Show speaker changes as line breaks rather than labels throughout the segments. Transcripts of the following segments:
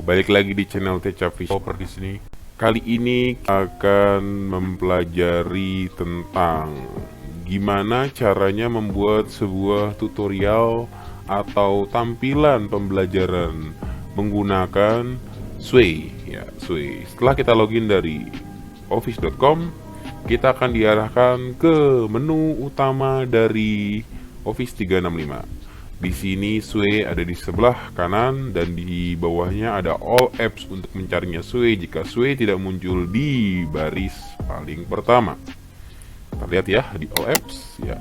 Balik lagi di channel Teca Visual di sini. Kali ini akan mempelajari tentang gimana caranya membuat sebuah tutorial atau tampilan pembelajaran menggunakan Sway. Ya, Sway. Setelah kita login dari office.com, kita akan diarahkan ke menu utama dari Office 365. Di sini Sway ada di sebelah kanan dan di bawahnya ada All Apps untuk mencarinya Sway jika Sway tidak muncul di baris paling pertama. Kita lihat ya di All Apps ya.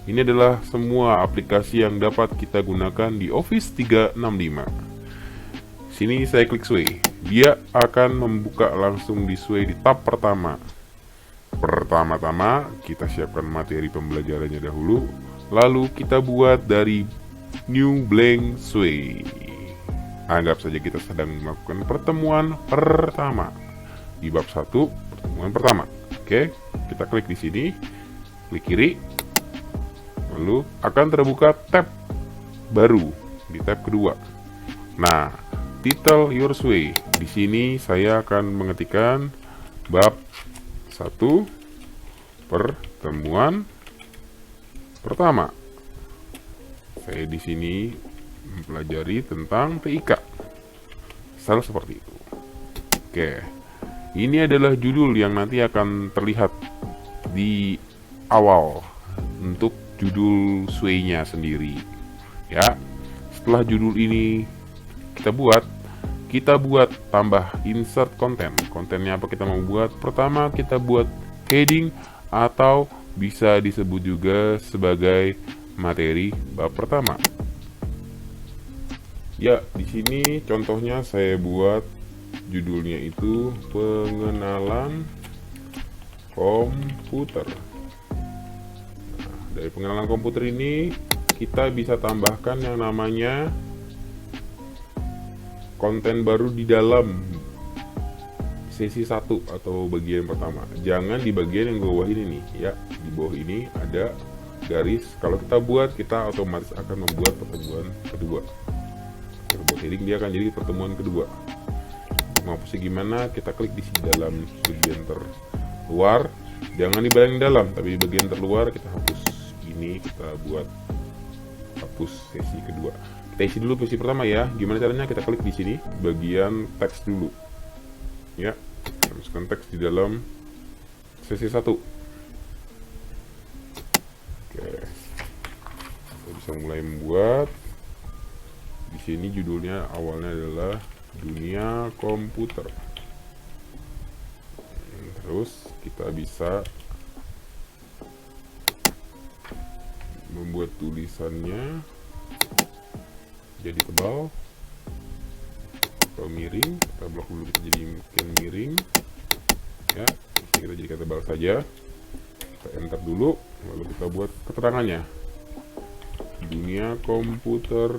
Ini adalah semua aplikasi yang dapat kita gunakan di Office 365. Sini saya klik Sway. Dia akan membuka langsung di Sway di tab pertama. Pertama-tama kita siapkan materi pembelajarannya dahulu, lalu kita buat dari New Blank Sway. Anggap saja kita sedang melakukan pertemuan pertama di bab 1, pertemuan pertama. Oke, kita klik di sini, klik kiri, lalu akan terbuka tab baru di tab kedua. Nah, title Your Sway. Di sini saya akan mengetikkan bab 1, pertemuan pertama. Saya di sini mempelajari tentang TIK. Misal seperti itu. Oke. Ini adalah judul yang nanti akan terlihat di awal untuk judul Sway-nya sendiri. Ya. Setelah judul ini kita buat tambah insert konten. Kontennya apa kita mau buat? Pertama kita buat heading atau bisa disebut juga sebagai materi bab pertama. Ya, di sini contohnya saya buat judulnya itu pengenalan komputer. Nah, dari pengenalan komputer ini kita bisa tambahkan yang namanya konten baru di dalam sesi 1 atau bagian pertama. Jangan di bagian yang bawah ini nih, ya. Di bawah ini ada garis. Kalau kita buat, kita otomatis akan membuat pertemuan kedua. Kita buat heading, dia akan jadi pertemuan kedua. Mau hapusnya gimana? Kita klik di dalam bagian terluar. Jangan di bagian dalam, tapi di bagian terluar kita hapus. Ini kita buat hapus sesi kedua. Kita isi dulu sesi pertama ya. Gimana caranya? Kita klik di sini bagian teks dulu. Ya, masukkan teks di dalam sesi 1. Kita bisa mulai membuat. Di sini judulnya awalnya adalah dunia komputer. Terus kita bisa membuat tulisannya jadi tebal atau miring. Kita blok dulu, kita jadi mungkin miring. Ya, kita jadikan tebal saja. Kita enter dulu, lalu kita buat keterangannya. Dunia komputer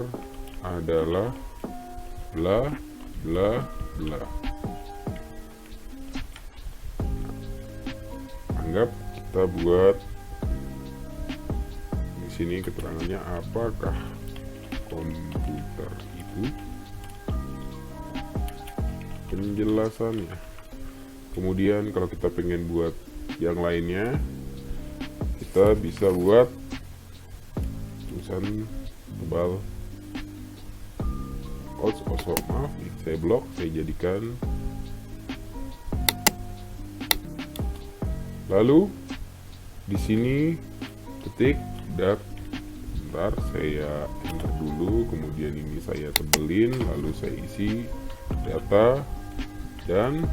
adalah bla bla bla. Anggap kita buat di sini keterangannya, apakah komputer itu, penjelasannya. Kemudian kalau kita pengen buat yang lainnya, kita bisa buat tulisan tebal. Maaf, saya blok, saya jadikan. Lalu di sini ketik bentar, saya enter dulu, kemudian ini saya tebelin, lalu saya isi data dan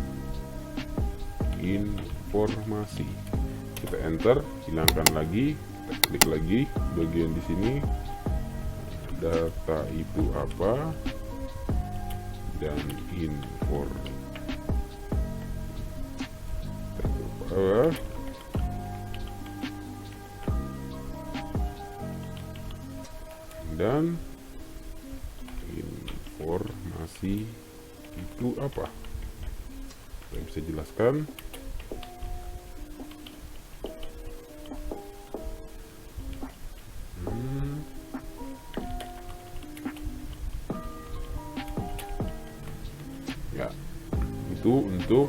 informasi. Kita enter, hilangkan lagi, kita klik lagi bagian di sini, data itu apa dan info dan informasi itu apa. Saya bisa jelaskan. Itu untuk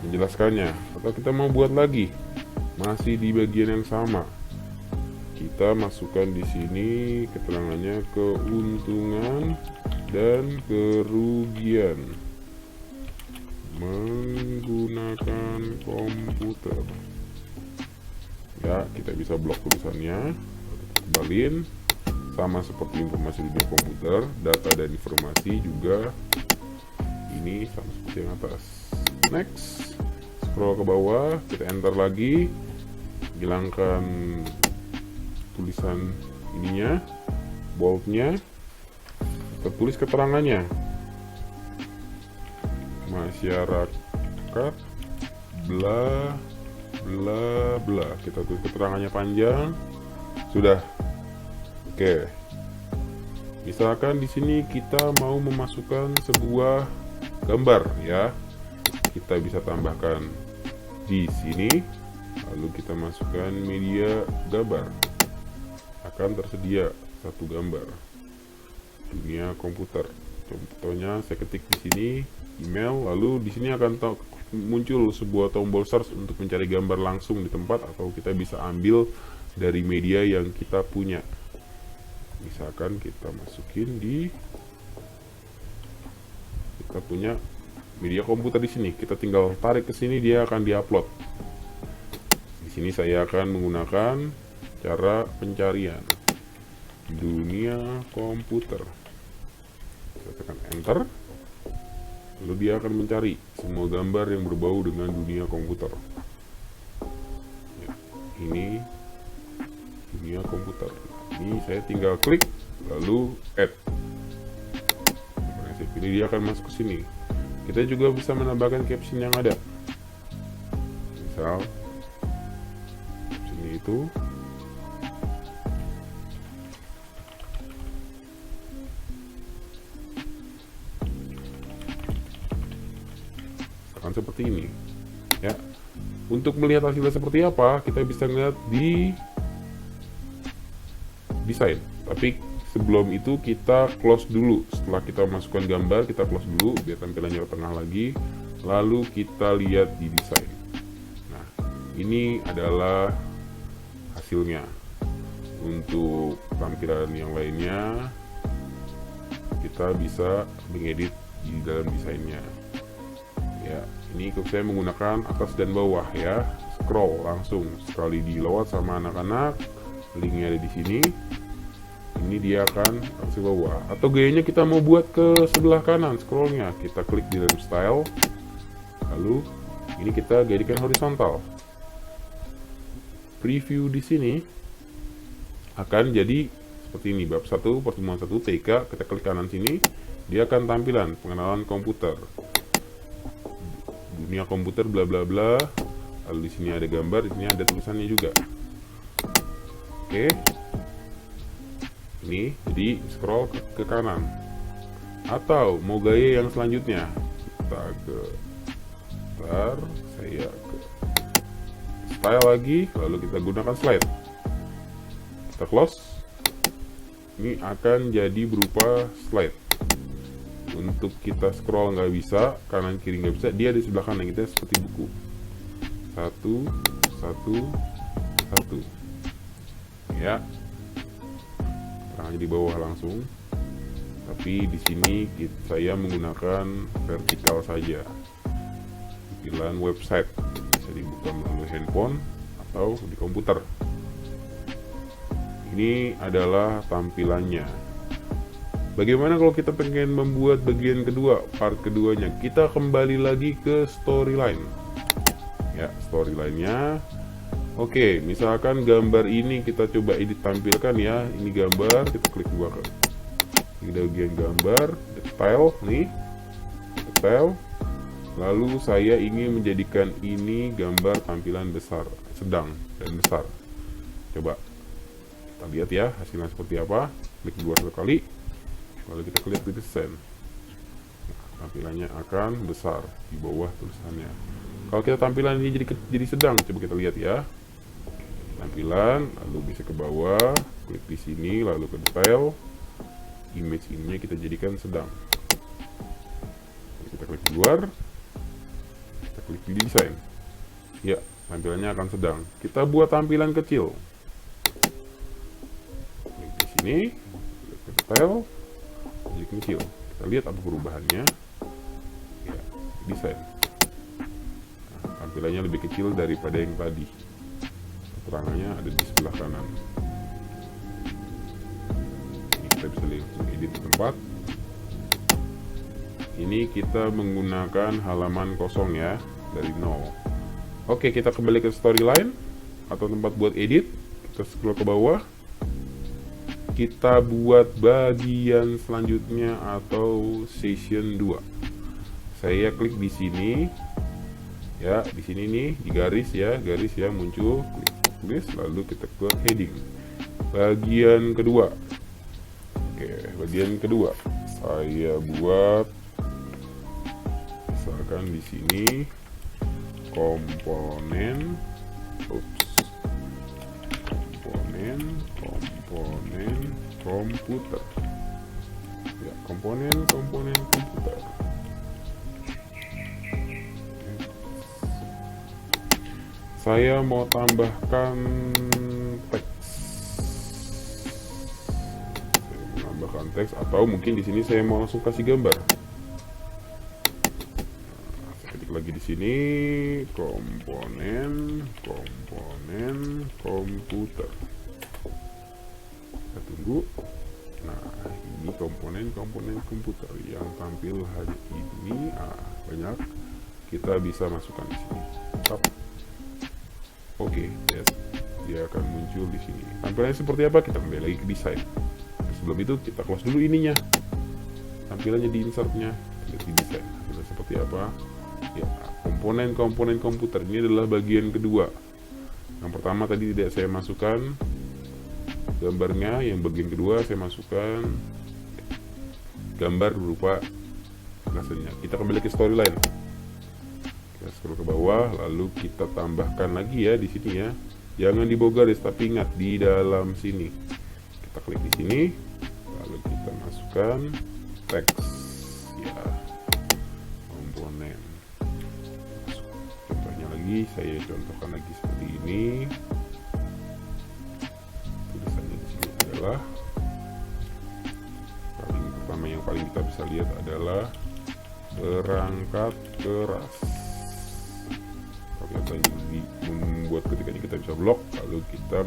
menjelaskannya. Atau kita mau buat lagi, masih di bagian yang sama. Kita masukkan di sini keterangannya keuntungan dan kerugian menggunakan komputer. Ya, kita bisa blok tulisannya, kembaliin. Sama seperti informasi di komputer, data dan informasi juga ini sama seperti yang atas. Next, scroll ke bawah, kita enter lagi, hilangkan tulisan ininya, boldnya, kita tulis keterangannya. Masyarakat bla bla bla, kita tulis keterangannya panjang. Sudah. Oke, misalkan di sini kita mau memasukkan sebuah gambar, ya, kita bisa tambahkan di sini, lalu kita masukkan media gambar, akan tersedia satu gambar. Dunia komputer, contohnya saya ketik di sini email, lalu di sini akan muncul sebuah tombol search untuk mencari gambar langsung di tempat, atau kita bisa ambil dari media yang kita punya. Misalkan kita masukin di, kita punya media komputer di sini, kita tinggal tarik ke sini, dia akan diupload. Di sini saya akan menggunakan cara pencarian dunia komputer. Saya tekan enter, lalu dia akan mencari semua gambar yang berbau dengan dunia komputer. Ya, ini dunia komputer. Ini saya tinggal klik lalu add. Prinsip ini dia akan masuk ke sini. Kita juga bisa menambahkan caption yang ada. Misal caption itu akan seperti ini. Ya. Untuk melihat hasilnya seperti apa, kita bisa melihat di desain. Tapi sebelum itu kita close dulu. Setelah kita masukkan gambar, kita close dulu biar tampilannya ke tengah lagi. Lalu kita lihat di desain. Nah, ini adalah hasilnya. Untuk tampilan yang lainnya, kita bisa mengedit di dalam desainnya. Ya, ini saya menggunakan atas dan bawah, ya. Scroll langsung sekali di load sama anak-anak. Linknya ada di sini. Ini dia akan langsung bawah. Atau gayanya kita mau buat ke sebelah kanan scrollnya, kita klik di dalam style, lalu ini kita jadikan horizontal. Preview di sini akan jadi seperti ini, bab 1 pertemuan 1 TK. Kita klik kanan sini, dia akan tampilan pengenalan komputer, dunia komputer bla bla bla. Lalu di sini ada gambar, di sini ada tulisannya juga. Oke. Ini jadi scroll ke kanan. Atau mau gaya yang selanjutnya, kita ke saya ke style lagi, lalu kita gunakan slide. Kita close. Ini akan jadi berupa slide. Untuk kita scroll nggak bisa, kanan kiri nggak bisa, dia di sebelah kanan kita seperti buku. Satu. Ya. Hanya di bawah langsung, tapi di sini saya menggunakan vertikal saja. Tampilan website bisa dibuka melalui handphone atau di komputer. Ini adalah tampilannya. Bagaimana kalau kita pengen membuat bagian kedua, part keduanya? Kita kembali lagi ke storyline. Ya, storyline-nya. Oke, misalkan gambar ini kita coba edit tampilkan, ya. Ini gambar, kita klik dua ke bagian gambar, detail nih, detail. Lalu saya ingin menjadikan ini gambar tampilan besar, sedang dan besar. Coba kita lihat ya hasilnya seperti apa. Klik dua kali, lalu kita klik di desain. Nah, tampilannya akan besar di bawah tulisannya. Kalau kita tampilan ini jadi sedang, coba kita lihat ya. Tampilan, lalu bisa ke bawah, klik di sini, lalu ke detail, image ininya kita jadikan sedang. Kita klik di luar, klik di desain. Ya, tampilannya akan sedang. Kita buat tampilan kecil. Klik di sini, klik ke detail, jadi kecil. Kita lihat apa perubahannya. Ya, desain. Nah, tampilannya lebih kecil daripada yang tadi. Keterangannya ada di sebelah kanan. Ini kita bisa langsung edit tempat. Ini kita menggunakan halaman kosong ya, dari nol. Oke, kita kembali ke storyline atau tempat buat edit. Kita scroll ke bawah. Kita buat bagian selanjutnya atau session 2. Saya klik di sini. Ya, di sini nih, di garis ya muncul, klik tulis, lalu kita ke heading. Bagian kedua. Oke, bagian kedua. Saya buat misalkan di sini komponen komputer. Ya, komponen komputer. Saya mau tambahkan teks. Saya mau tambahkan teks atau mungkin di sini saya mau langsung kasih gambar. Nah, saya ketik lagi di sini komponen komputer. Kita tunggu. Nah, ini komponen komputer yang tampil hanya ini. Banyak. Kita bisa masukkan di sini. Tap. Oke, yes. Dia akan muncul di sini. Tampilannya seperti apa? Kita kembali lagi ke desain. Sebelum itu kita close dulu ininya. Tampilannya di insertnya, lihat di desain. Tampilannya seperti apa? Ya, komponen komputer ini adalah bagian kedua. Yang pertama tadi tidak saya masukkan gambarnya, yang bagian kedua saya masukkan gambar berupa hasilnya. Kita kembali ke storyline. Kita scroll ke bawah, lalu kita tambahkan lagi ya di sini ya. Jangan di bawah garis, tapi ingat di dalam sini. Kita klik di sini, lalu kita masukkan teks ya, komponen. Contohnya lagi, saya contohkan lagi seperti ini. Tulisannya di sini adalah pertama yang paling kita bisa lihat adalah perangkat keras. Kelihatan jadi membuat ketika ini kita bisa blok, lalu kita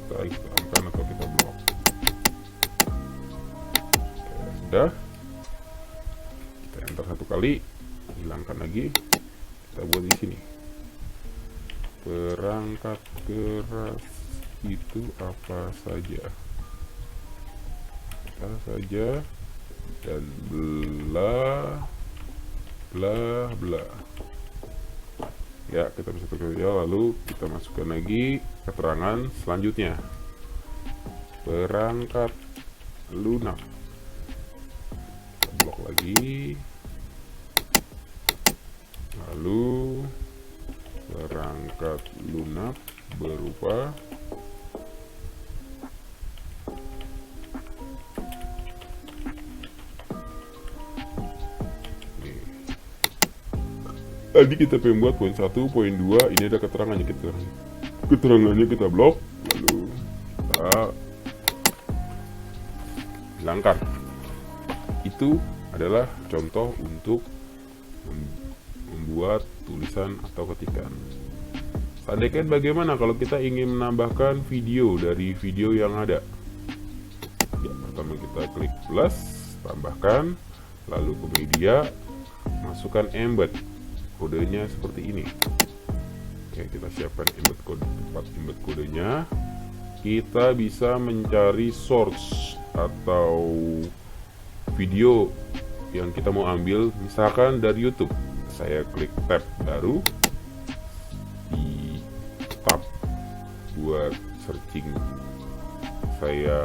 hilangkan atau kita blok. Oke, sudah. Kita enter satu kali, hilangkan lagi. Kita buat di sini. Perangkat keras itu apa saja? Dan bla. Ya, kita bisa tutorial, lalu kita masukkan lagi keterangan selanjutnya. Perangkat lunak. Kita blok lagi. Lalu perangkat lunak berupa tadi kita membuat poin 1, poin 2, ini ada keterangannya, kita blok, lalu kita hilangkan. Itu adalah contoh untuk membuat tulisan atau ketikan. Seandainya bagaimana kalau kita ingin menambahkan video dari video yang ada? Ya, pertama kita klik plus, tambahkan, lalu ke media, masukkan embed. Kodenya seperti ini. Oke, kita siapkan tempat embed kodenya. Kita bisa mencari source atau video yang kita mau ambil, misalkan dari YouTube. Saya klik tab baru, di tab buat searching. Saya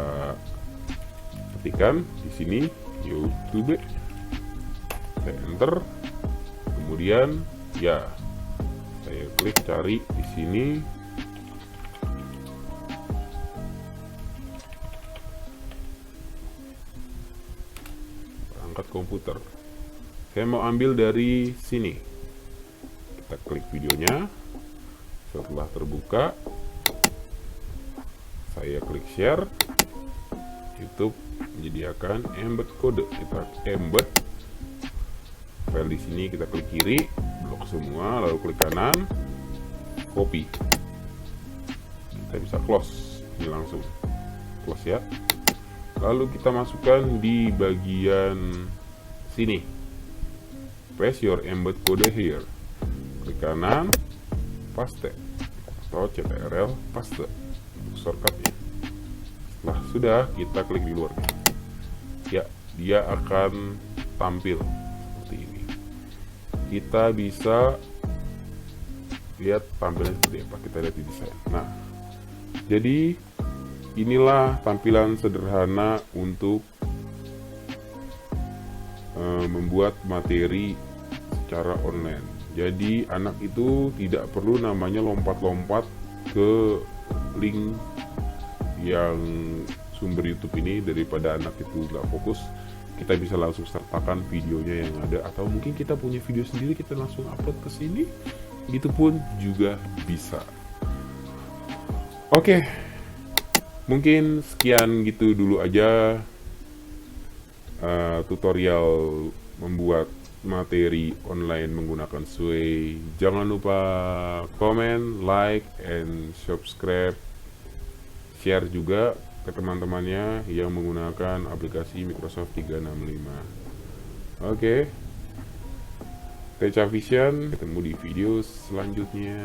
ketikkan di sini YouTube. Saya enter. Kemudian ya, saya klik cari di sini. Perangkat komputer. Saya mau ambil dari sini. Kita klik videonya. Setelah terbuka, saya klik share. YouTube menyediakan embed kode. Kita embed file di sini, kita klik kiri, blok semua, lalu klik kanan, copy. Kita bisa close, ini langsung close ya. Lalu kita masukkan di bagian sini, paste your embed code here. Klik kanan, paste atau CTRL paste untuk shortcutnya. Setelah sudah, kita klik di luar ya, dia akan tampil seperti ini. Kita bisa lihat tampilannya seperti apa, kita lihat di desain. Nah, jadi inilah tampilan sederhana untuk membuat materi secara online. Jadi anak itu tidak perlu namanya lompat-lompat ke link yang sumber YouTube ini, daripada anak itu nggak fokus. Kita bisa langsung sertakan videonya yang ada, atau mungkin kita punya video sendiri, kita langsung upload ke sini, gitu pun juga bisa. Oke, mungkin sekian gitu dulu aja tutorial membuat materi online menggunakan Sway. Jangan lupa komen, like, and subscribe. Share juga ke teman-temannya yang menggunakan aplikasi Microsoft 365. Oke, Techa Vision, ketemu di video selanjutnya.